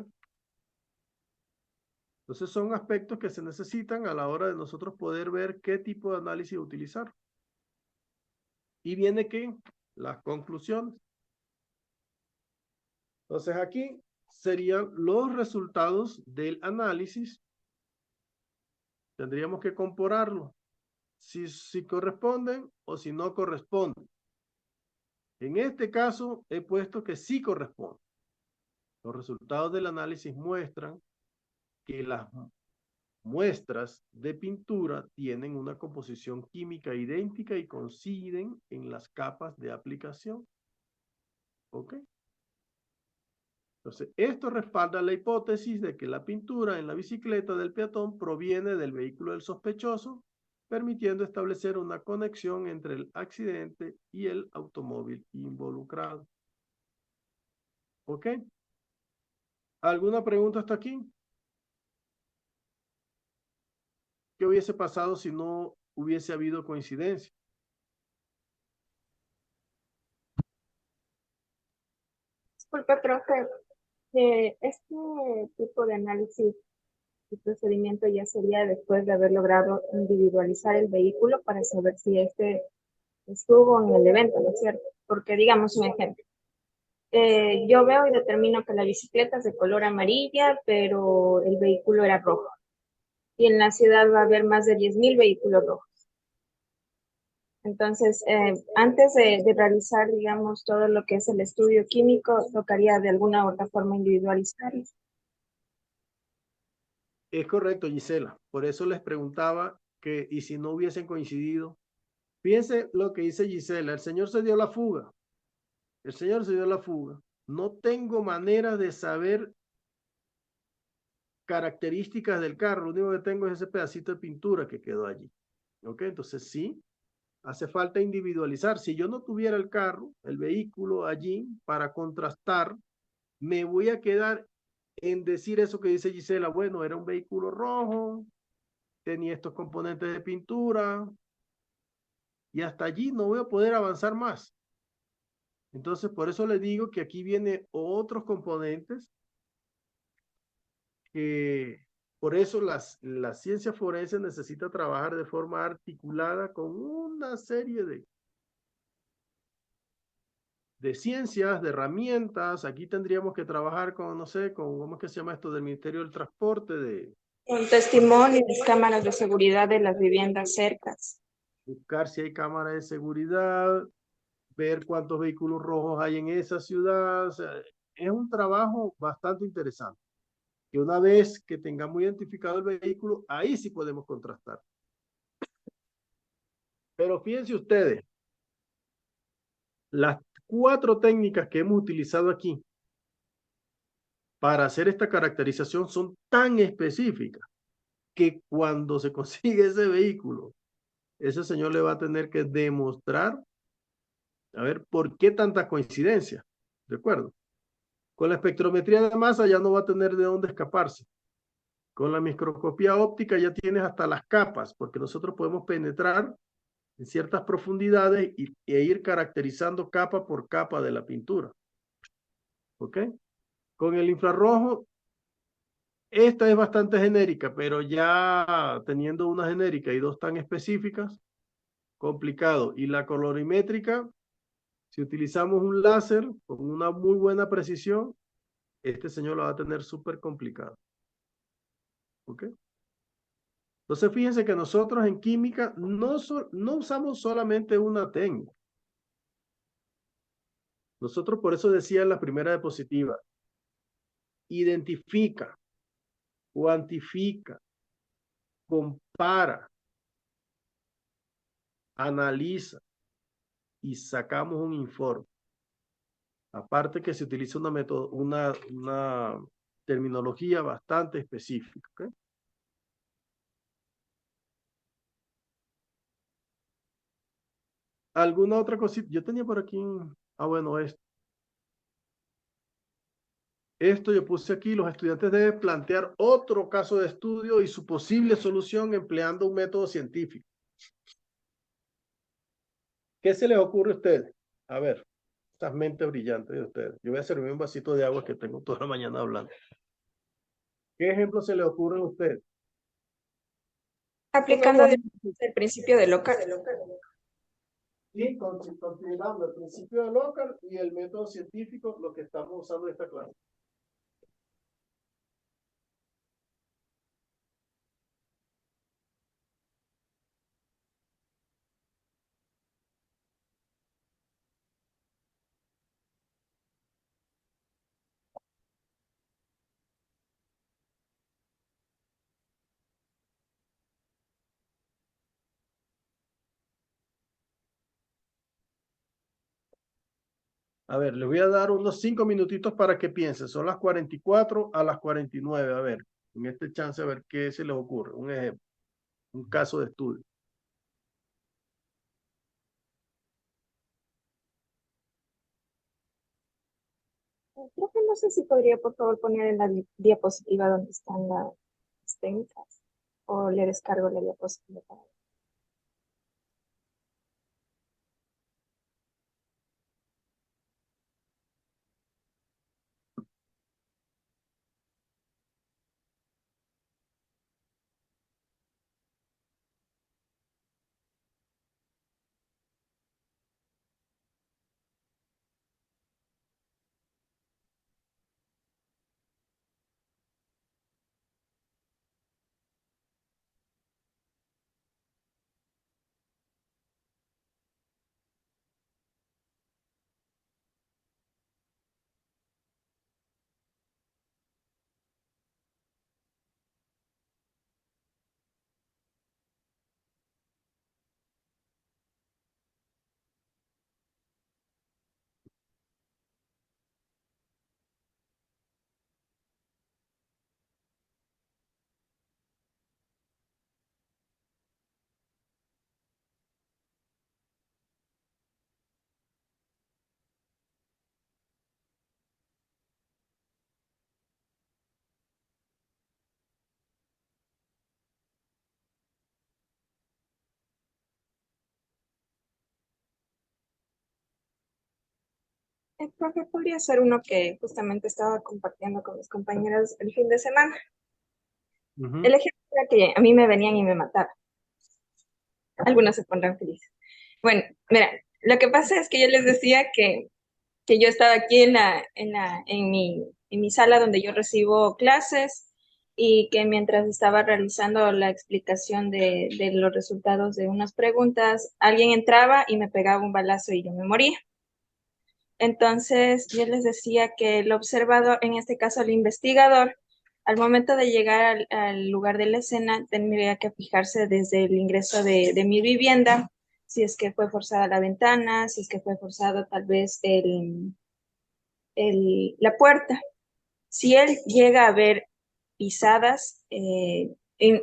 Entonces son aspectos que se necesitan a la hora de nosotros poder ver qué tipo de análisis utilizar. Y viene que las conclusiones. Entonces aquí serían los resultados del análisis. Tendríamos que compararlo. Si corresponden o si no corresponden. En este caso he puesto que sí corresponde. Los resultados del análisis muestran que las muestras de pintura tienen una composición química idéntica y coinciden en las capas de aplicación. ¿Ok? Entonces, esto respalda la hipótesis de que la pintura en la bicicleta del peatón proviene del vehículo del sospechoso, permitiendo establecer una conexión entre el accidente y el automóvil involucrado. ¿Ok? ¿Alguna pregunta hasta aquí? ¿Qué hubiese pasado si no hubiese habido coincidencia? Disculpe, profe, este tipo de análisis y procedimiento ya sería después de haber logrado individualizar el vehículo para saber si este estuvo en el evento, ¿no es cierto? Porque digamos un ejemplo. Yo veo y determino que la bicicleta es de color amarilla, pero el vehículo era rojo. Y en la ciudad va a haber más de 10.000 vehículos rojos. Entonces, antes de realizar, digamos, todo lo que es el estudio químico, tocaría de alguna u otra forma individualizarlo. Es correcto, Gisela. Por eso les preguntaba que, y si no hubiesen coincidido, fíjense lo que dice Gisela, el señor se dio la fuga. El señor se dio la fuga. No tengo manera de saber características del carro. Lo único que tengo es ese pedacito de pintura que quedó allí. ¿Ok? Entonces sí, hace falta individualizar. Si yo no tuviera el carro, el vehículo allí para contrastar, me voy a quedar en decir eso que dice Gisela. Bueno, era un vehículo rojo, tenía estos componentes de pintura y hasta allí no voy a poder avanzar más. Entonces, por eso les digo que aquí vienen otros componentes que por eso la ciencia forense necesita trabajar de forma articulada con una serie de ciencias, de herramientas. Aquí tendríamos que trabajar con, no sé, con, ¿cómo es que se llama esto? Del Ministerio del Transporte, de Con testimonios, cámaras de seguridad de las viviendas cercas. buscar si hay cámaras de seguridad, ver cuántos vehículos rojos hay en esa ciudad. O sea, es un trabajo bastante interesante. Que una vez que tengamos identificado el vehículo, ahí sí podemos contrastar. Pero fíjense ustedes, las 4 técnicas que hemos utilizado aquí para hacer esta caracterización son tan específicas que cuando se consigue ese vehículo, ese señor le va a tener que demostrar, a ver, por qué tanta coincidencia. ¿De acuerdo? Con la espectrometría de masa ya no va a tener de dónde escaparse. Con la microscopía óptica ya tienes hasta las capas, porque nosotros podemos penetrar en ciertas profundidades e ir caracterizando capa por capa de la pintura. ¿Ok? Con el infrarrojo, esta es bastante genérica, pero ya teniendo una genérica y 2 tan específicas, complicado. Y la colorimétrica, si utilizamos un láser con una muy buena precisión, este señor lo va a tener súper complicado. ¿Ok? Entonces, fíjense que nosotros en química no usamos solamente una técnica. Nosotros por eso decía en la primera diapositiva, identifica, cuantifica, compara, analiza y sacamos un informe. Aparte que se utiliza una terminología bastante específica. ¿Okay? ¿Alguna otra cosita? Yo tenía por aquí, bueno, esto yo puse aquí, los estudiantes deben plantear otro caso de estudio y su posible solución empleando un método científico. ¿Qué se les ocurre a ustedes? A ver, estas mentes brillantes de ustedes. Yo voy a servirme un vasito de agua que tengo toda la mañana hablando. ¿Qué ejemplo se les ocurre a ustedes? Aplicando el principio de local. Y considerando el principio de local y el método científico, lo que estamos usando en esta clase. A ver, les voy a dar unos 5 minutitos para que piensen. Son las 44 a las 49. A ver, en este chance, a ver qué se les ocurre. Un ejemplo, un caso de estudio. Creo que no sé si podría, por favor, poner en la diapositiva donde están las técnicas. O le descargo la diapositiva para ver. Profe, podría ser uno que justamente estaba compartiendo con mis compañeros el fin de semana. El ejemplo era que a mí me venían y me mataban. Algunos se pondrán felices. Bueno, mira, lo que pasa es que yo les decía que yo estaba aquí en mi sala donde yo recibo clases y que mientras estaba realizando la explicación de los resultados de unas preguntas, alguien entraba y me pegaba un balazo y yo me moría. Entonces, yo les decía que el observador, en este caso el investigador, al momento de llegar al lugar de la escena, tendría que fijarse desde el ingreso de mi vivienda, si es que fue forzada la ventana, si es que fue forzado tal vez la puerta. Si él llega a ver pisadas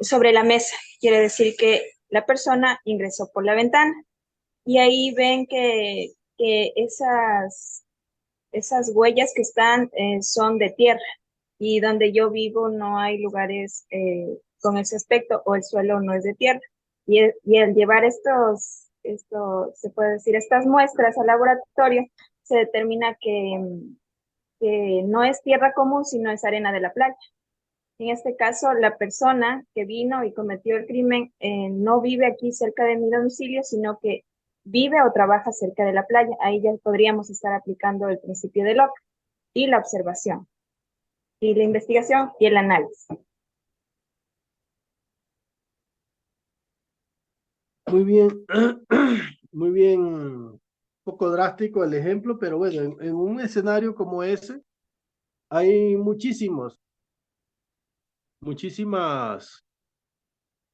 sobre la mesa, quiere decir que la persona ingresó por la ventana. Y ahí ven que esas huellas que están son de tierra y donde yo vivo no hay lugares con ese aspecto o el suelo no es de tierra. Y al llevar se puede decir, estas muestras al laboratorio, se determina que no es tierra común, sino es arena de la playa. En este caso, la persona que vino y cometió el crimen no vive aquí cerca de mi domicilio, sino que vive o trabaja cerca de la playa. Ahí ya podríamos estar aplicando el principio de Locke y la observación, y la investigación y el análisis. Muy bien, muy bien, un poco drástico el ejemplo, pero bueno, en un escenario como ese hay muchísimas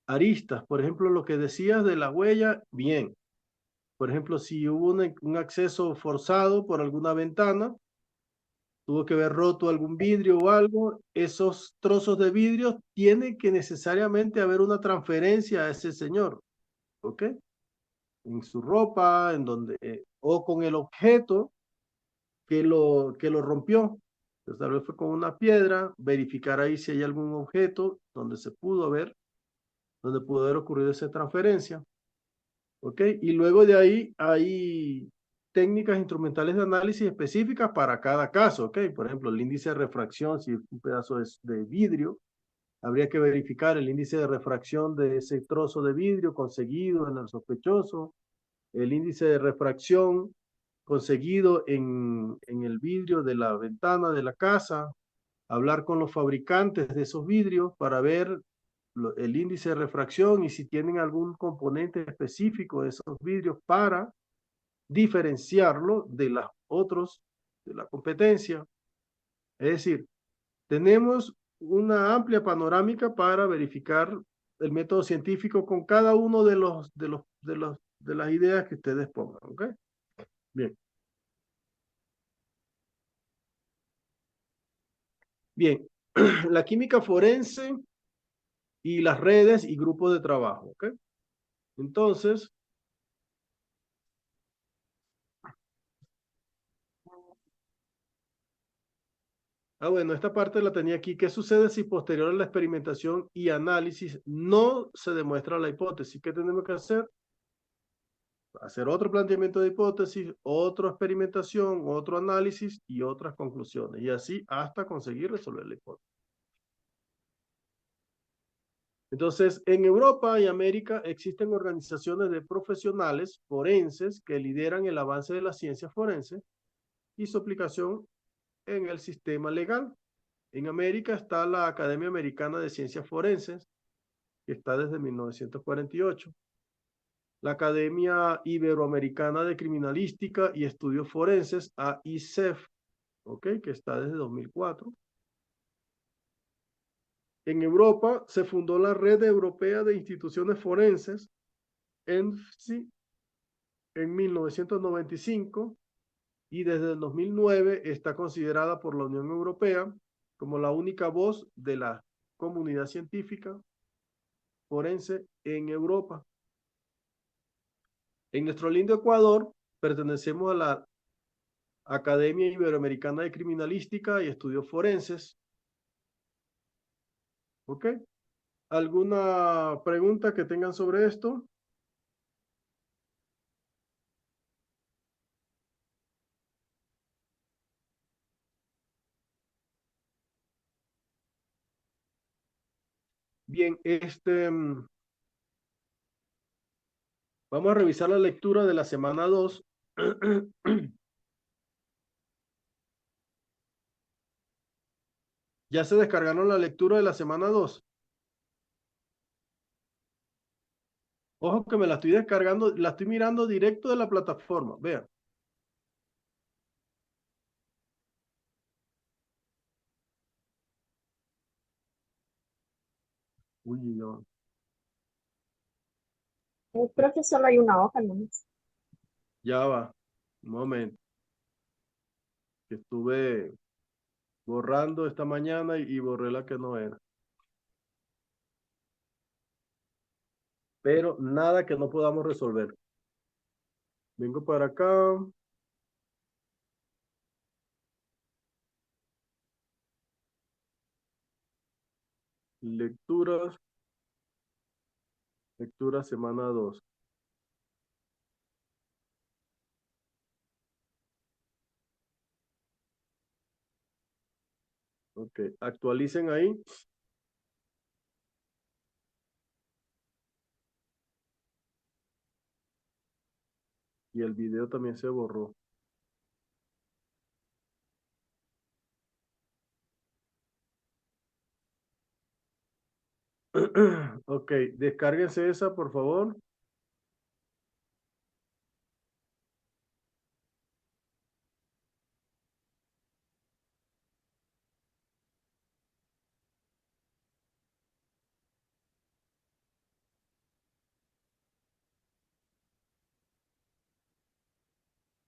aristas. Por ejemplo, lo que decías de la huella, bien. Por ejemplo, si hubo un acceso forzado por alguna ventana, tuvo que haber roto algún vidrio o algo, esos trozos de vidrio tiene que necesariamente haber una transferencia a ese señor, ¿ok? En su ropa, en donde, o con el objeto que lo rompió. Entonces, tal vez fue con una piedra, verificar ahí si hay algún objeto donde pudo haber ocurrido esa transferencia. ¿Ok? Y luego de ahí hay técnicas instrumentales de análisis específicas para cada caso. ¿Ok? Por ejemplo, el índice de refracción, si es un pedazo de vidrio, habría que verificar el índice de refracción de ese trozo de vidrio conseguido en el sospechoso, el índice de refracción conseguido en el vidrio de la ventana de la casa, hablar con los fabricantes de esos vidrios para ver el índice de refracción y si tienen algún componente específico de esos vidrios para diferenciarlo de los otros de la competencia. Es decir, tenemos una amplia panorámica para verificar el método científico con cada uno de las ideas que ustedes pongan, ¿ok? Bien. Bien, la química forense y las redes y grupos de trabajo, ¿ok? Entonces, bueno, esta parte la tenía aquí. ¿Qué sucede si posterior a la experimentación y análisis no se demuestra la hipótesis? ¿Qué tenemos que hacer? Hacer otro planteamiento de hipótesis, otra experimentación, otro análisis y otras conclusiones. Y así hasta conseguir resolver la hipótesis. Entonces, en Europa y América existen organizaciones de profesionales forenses que lideran el avance de la ciencia forense y su aplicación en el sistema legal. En América está la Academia Americana de Ciencias Forenses, que está desde 1948. La Academia Iberoamericana de Criminalística y Estudios Forenses, AICEF, ¿ok? Que está desde 2004. En Europa se fundó la Red Europea de Instituciones Forenses, ENFSI, en 1995 y desde el 2009 está considerada por la Unión Europea como la única voz de la comunidad científica forense en Europa. En nuestro lindo Ecuador pertenecemos a la Academia Iberoamericana de Criminalística y Estudios Forenses. ¿Ok? ¿Alguna pregunta que tengan sobre esto? Bien, vamos a revisar la lectura de la semana 2. ¿Ya se descargaron la lectura de la semana 2? Ojo que me la estoy descargando, la estoy mirando directo de la plataforma. Vean. Uy, no. Profe, solo hay una hoja, ¿no? Ya va. Un momento. Que estuve borrando esta mañana y borré la que no era. Pero nada que no podamos resolver. Vengo para acá. Lecturas. Lectura semana 2. Ok, actualicen ahí. Y el video también se borró. Ok, descárguense esa, por favor.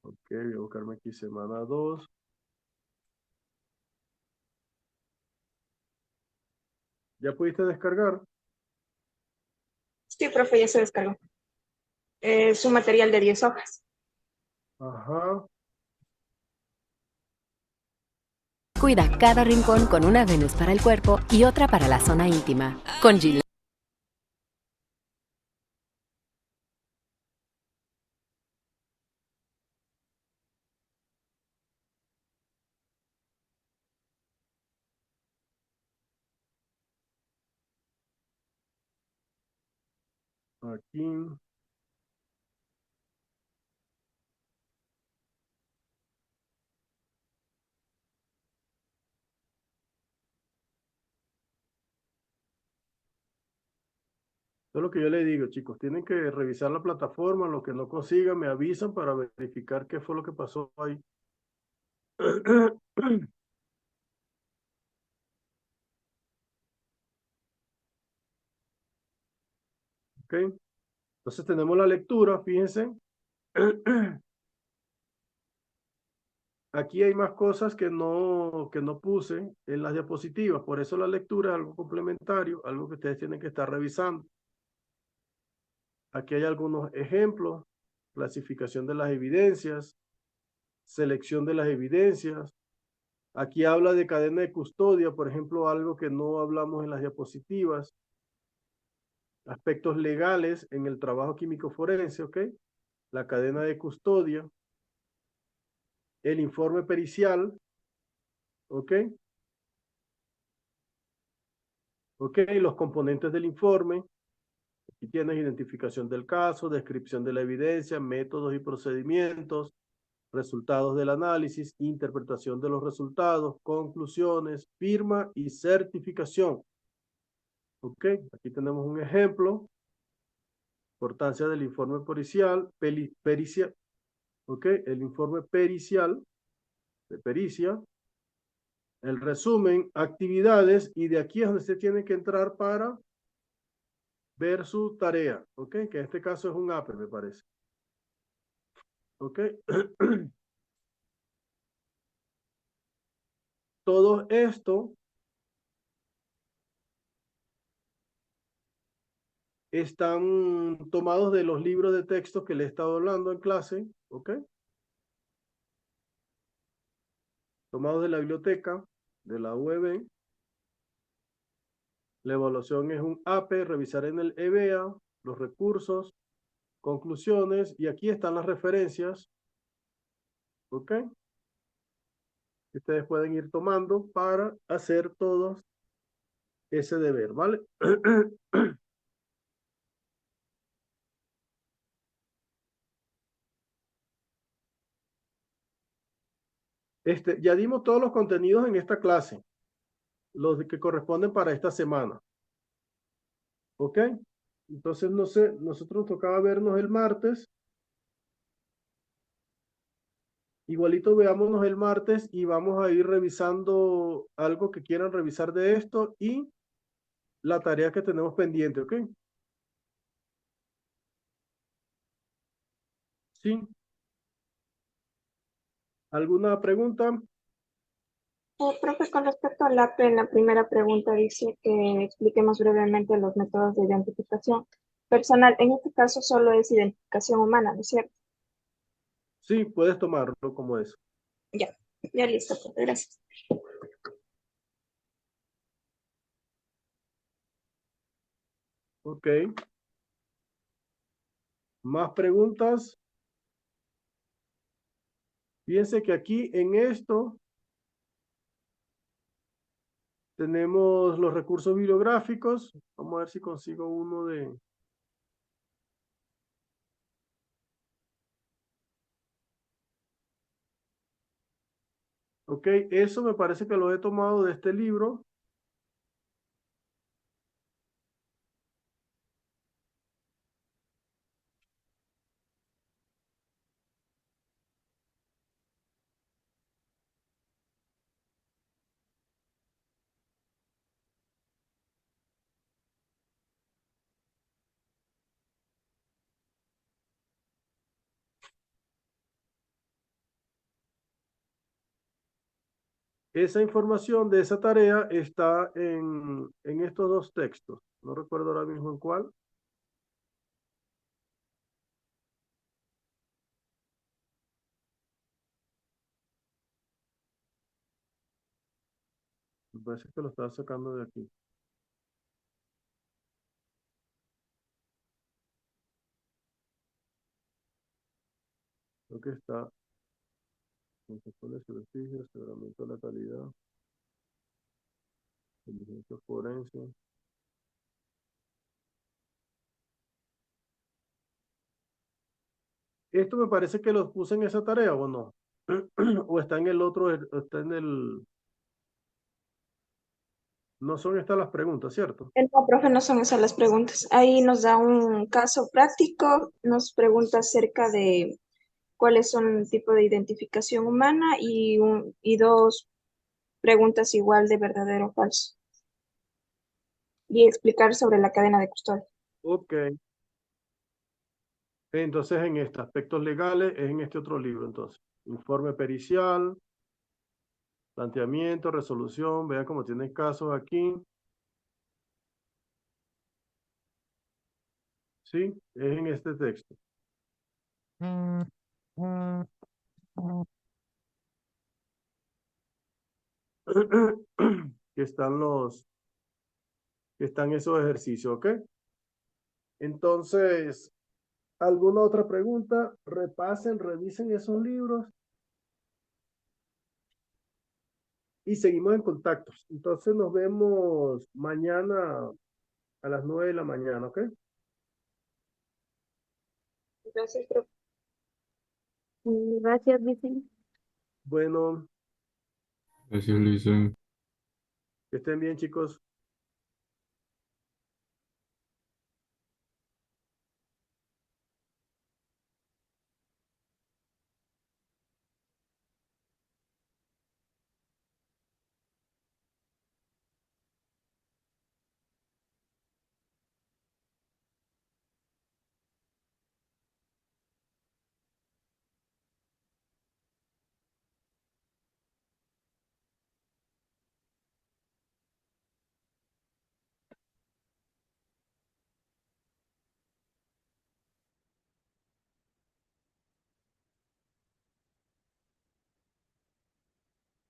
Ok, voy a buscarme aquí semana 2. ¿Ya pudiste descargar? Sí, profe, ya se descargó. Es un material de 10 hojas. Ajá. Cuida cada rincón con una Venus para el cuerpo y otra para la zona íntima. Con Gillette. Aquí. Eso es lo que yo le digo, chicos. Tienen que revisar la plataforma. Lo que no consigan, me avisan para verificar qué fue lo que pasó ahí. Ok. Entonces tenemos la lectura, fíjense. aquí hay más cosas que no puse en las diapositivas, por eso la lectura es algo complementario, algo que ustedes tienen que estar revisando. Aquí hay algunos ejemplos: clasificación de las evidencias, selección de las evidencias. Aquí habla de cadena de custodia, por ejemplo, algo que no hablamos en las diapositivas. Aspectos legales en el trabajo químico forense, ¿ok? La cadena de custodia. El informe pericial, ¿ok? ¿Ok? Los componentes del informe. Aquí tienes identificación del caso, descripción de la evidencia, métodos y procedimientos, resultados del análisis, interpretación de los resultados, conclusiones, firma y certificación. ¿Ok? Aquí tenemos un ejemplo. Importancia del informe pericial, pericia, ¿ok? El informe pericial, de pericia. El resumen, actividades, y de aquí es donde se tiene que entrar para ver su tarea, ¿ok? Que en este caso es un APE, me parece. ¿Ok? Todo esto están tomados de los libros de texto que le he estado hablando en clase, ¿ok? Tomados de la biblioteca de la UEB. La evaluación es un APE, revisar en el EBEA, los recursos, conclusiones, y aquí están las referencias, ¿ok? Que ustedes pueden ir tomando para hacer todos ese deber, ¿vale? Ya dimos todos los contenidos en esta clase, los que corresponden para esta semana, ¿ok? Entonces, no sé, nosotros tocaba vernos el martes. Igualito veámonos el martes y vamos a ir revisando algo que quieran revisar de esto y la tarea que tenemos pendiente, ¿ok? ¿Sí? ¿Alguna pregunta? Profe, con respecto al APE, en la primera pregunta dice que expliquemos brevemente los métodos de identificación personal. En este caso solo es identificación humana, ¿no es cierto? Sí, puedes tomarlo como eso. Ya, ya listo, profe, gracias. Ok. ¿Más preguntas? Fíjense que aquí en esto tenemos los recursos bibliográficos. Vamos a ver si consigo uno de... Ok, eso me parece que lo he tomado de este libro. Esa información de esa tarea está en estos dos textos. No recuerdo ahora mismo en cuál. Me parece que lo estaba sacando de aquí. Creo que está controles y vestigios, aseguramiento de la calidad, diligencia forense. Esto me parece que lo puse en esa tarea, ¿o no? O está en el otro, está en el... No son estas las preguntas, ¿cierto? No, profe, no son esas las preguntas. Ahí nos da un caso práctico, nos pregunta acerca de cuáles son el tipo de identificación humana y dos preguntas igual de verdadero o falso. Y explicar sobre la cadena de custodia. Ok. Entonces en este, aspectos legales, es en este otro libro, entonces. Informe pericial, planteamiento, resolución. Vean cómo tienen casos aquí. Sí, es en este texto. Que están esos ejercicios, ¿ok? Entonces, ¿alguna otra pregunta? Repasen, revisen esos libros y seguimos en contacto. Entonces nos vemos mañana a las 9 de la mañana, ¿ok? Gracias, profe. Gracias, Vicente. Bueno, Gracias, Luisa. que estén bien, chicos.